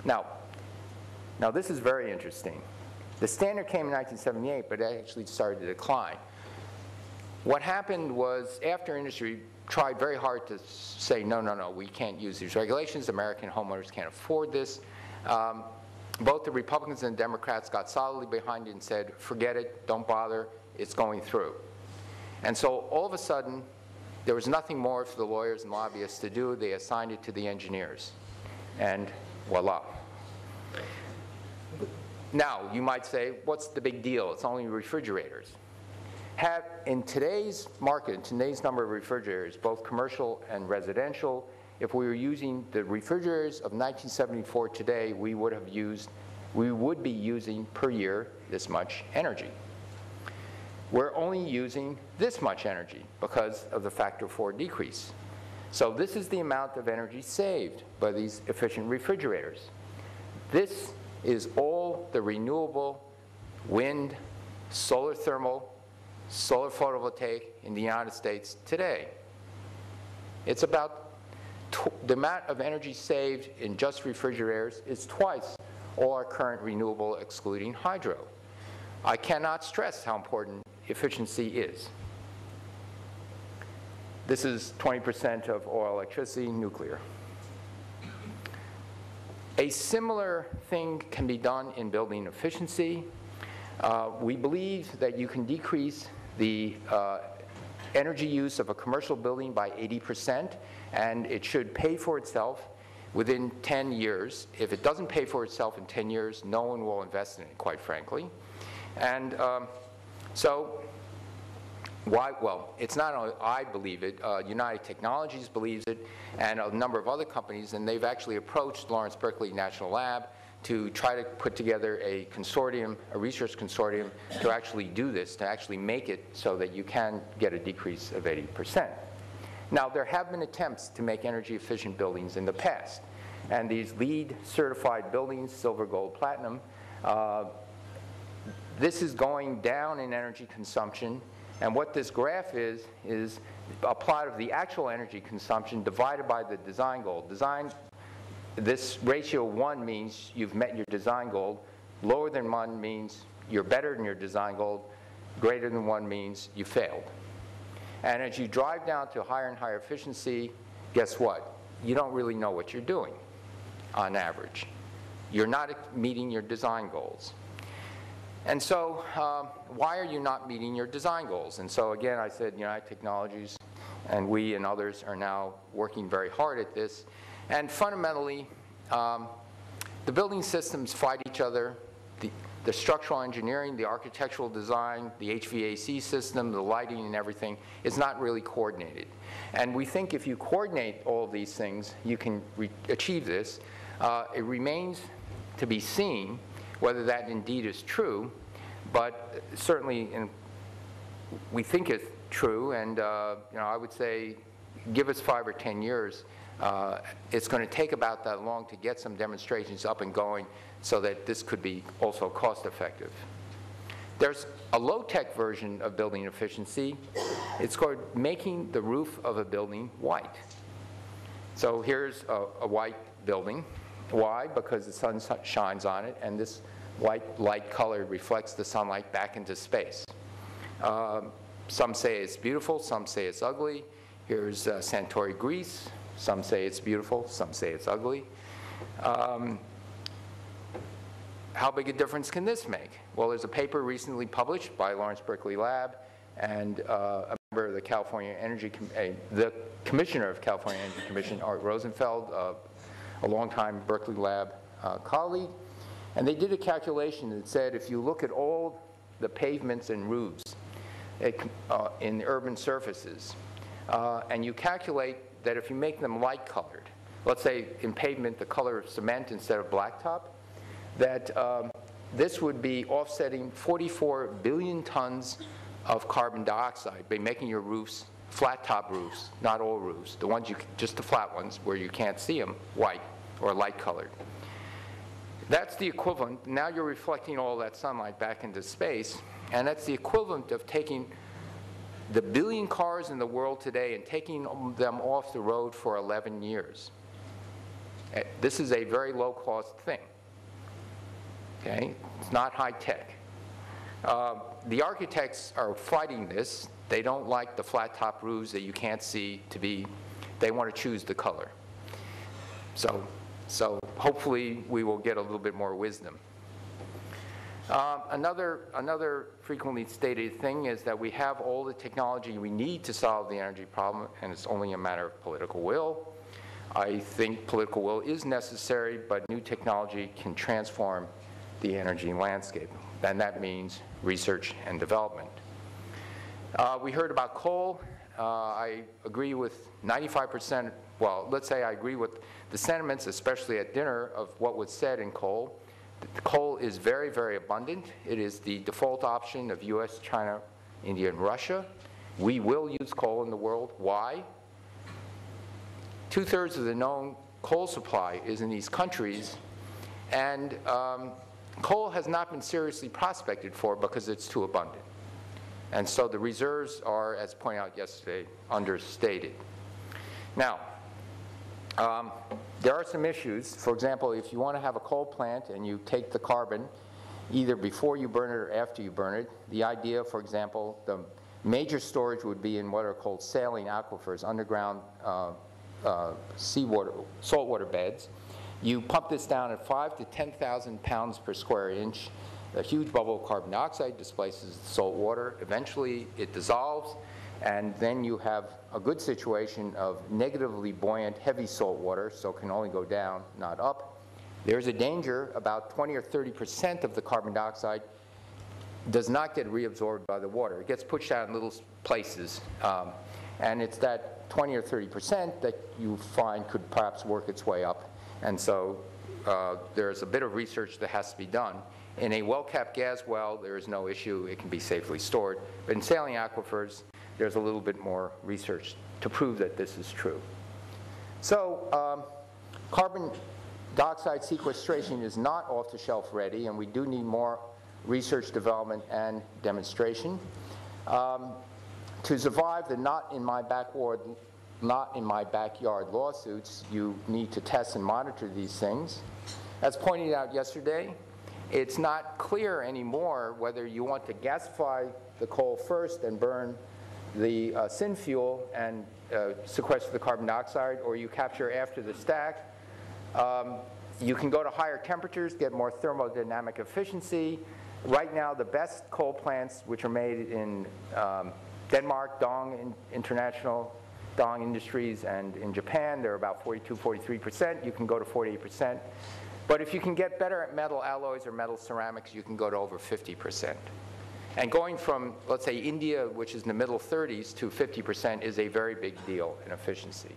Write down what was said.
Now this is very interesting. The standard came in 1978, but it actually started to decline. What happened was, after industry tried very hard to say, no, no, no, we can't use these regulations, American homeowners can't afford this, both the Republicans and Democrats got solidly behind it and said, forget it, don't bother, it's going through. And so all of a sudden, there was nothing more for the lawyers and lobbyists to do. They assigned it to the engineers. And voila. Now, you might say, what's the big deal? It's only refrigerators. In today's market, in today's number of refrigerators, both commercial and residential, if we were using the refrigerators of 1974 today, we would be using per year this much energy. We're only using this much energy because of the factor 4 decrease. So this is the amount of energy saved by these efficient refrigerators. This is all the renewable wind, solar thermal, solar photovoltaic in the United States today. It's about the amount of energy saved in just refrigerators is twice all our current renewable excluding hydro. I cannot stress how important efficiency is. This is 20% of all electricity, nuclear. A similar thing can be done in building efficiency. We believe that you can decrease the energy use of a commercial building by 80%, and it should pay for itself within 10 years. If it doesn't pay for itself in 10 years, no one will invest in it, quite frankly. And so, why? Well, it's not only I believe it, United Technologies believes it, and a number of other companies, and they've actually approached Lawrence Berkeley National Lab to try to put together a consortium, a research consortium, to actually do this, to actually make it so that you can get a decrease of 80%. Now, there have been attempts to make energy efficient buildings in the past, and these LEED certified buildings, silver, gold, platinum, this is going down in energy consumption, and what this graph is a plot of the actual energy consumption divided by the design goal. This ratio 1 means you've met your design goal. Lower than 1 means you're better than your design goal. Greater than 1 means you failed. And as you drive down to higher and higher efficiency, guess what? You don't really know what you're doing on average. You're not meeting your design goals. And so why are you not meeting your design goals? And so again, I said United Technologies and we and others are now working very hard at this. And fundamentally, the building systems fight each other. The structural engineering, the architectural design, the HVAC system, the lighting and everything is not really coordinated. And we think if you coordinate all of these things, you can achieve this. It remains to be seen whether that indeed is true, but certainly we think it's true, and I would say give us 5 or 10 years. It's going to take about that long to get some demonstrations up and going so that this could be also cost effective. There's a low-tech version of building efficiency. It's called making the roof of a building white. So here's a white building. Why? Because the sun shines on it, and this white light color reflects the sunlight back into space. Some say it's beautiful, some say it's ugly. Here's Santorini, Greece. Some say it's beautiful, some say it's ugly. How big a difference can this make? Well, there's a paper recently published by Lawrence Berkeley Lab and a member of the California Energy, the Commissioner of California Energy Commission, Art Rosenfeld, a longtime Berkeley Lab colleague. And they did a calculation that said if you look at all the pavements and roofs in urban surfaces, and you calculate that if you make them light colored, let's say in pavement the color of cement instead of blacktop, that this would be offsetting 44 billion tons of carbon dioxide by making your roofs, flat top roofs, not all roofs, the ones just the flat ones where you can't see them, white or light colored. That's the equivalent. Now you're reflecting all that sunlight back into space, and that's the equivalent of taking the billion cars in the world today and taking them off the road for 11 years. This is a very low-cost thing. Okay? It's not high-tech. The architects are fighting this. They don't like the flat-top roofs that you can't see to be, they want to choose the color. So hopefully we will get a little bit more wisdom. Another frequently stated thing is that we have all the technology we need to solve the energy problem, and it's only a matter of political will. I think political will is necessary, but new technology can transform the energy landscape, and that means research and development. We heard about coal. I agree with 95%, well, let's say I agree with the sentiments, especially at dinner, of what was said in coal. Coal is very, very abundant. It is the default option of US, China, India, and Russia. We will use coal in the world. Why? 2/3 of the known coal supply is in these countries, and coal has not been seriously prospected for because it's too abundant. And so the reserves are, as pointed out yesterday, understated. Now, there are some issues. For example, if you want to have a coal plant and you take the carbon either before you burn it or after you burn it, the idea, for example, the major storage would be in what are called saline aquifers, underground seawater, saltwater beds. You pump this down at 5,000 to 10,000 pounds per square inch. A huge bubble of carbon dioxide displaces the salt water. Eventually, it dissolves, and then you have a good situation of negatively buoyant, heavy salt water, so it can only go down, not up. There's a danger. About 20 or 30% of the carbon dioxide does not get reabsorbed by the water. It gets pushed out in little places, and it's that 20 or 30% that you find could perhaps work its way up. And so there's a bit of research that has to be done. In a well-capped gas well, there is no issue. It can be safely stored. But in saline aquifers, there's a little bit more research to prove that this is true. So carbon dioxide sequestration is not off-the-shelf ready, and we do need more research, development, and demonstration. To survive the not in my backyard lawsuits, you need to test and monitor these things. As pointed out yesterday, it's not clear anymore whether you want to gasify the coal first and burn the syn fuel and sequester the carbon dioxide, or you capture after the stack. You can go to higher temperatures, get more thermodynamic efficiency. Right now, the best coal plants, which are made in Denmark, Dong International, Dong Industries, and in Japan, they're about 42, 43%. You can go to 48%. But if you can get better at metal alloys or metal ceramics, you can go to over 50%. And going from, let's say, India, which is in the middle 30s, to 50% is a very big deal in efficiency.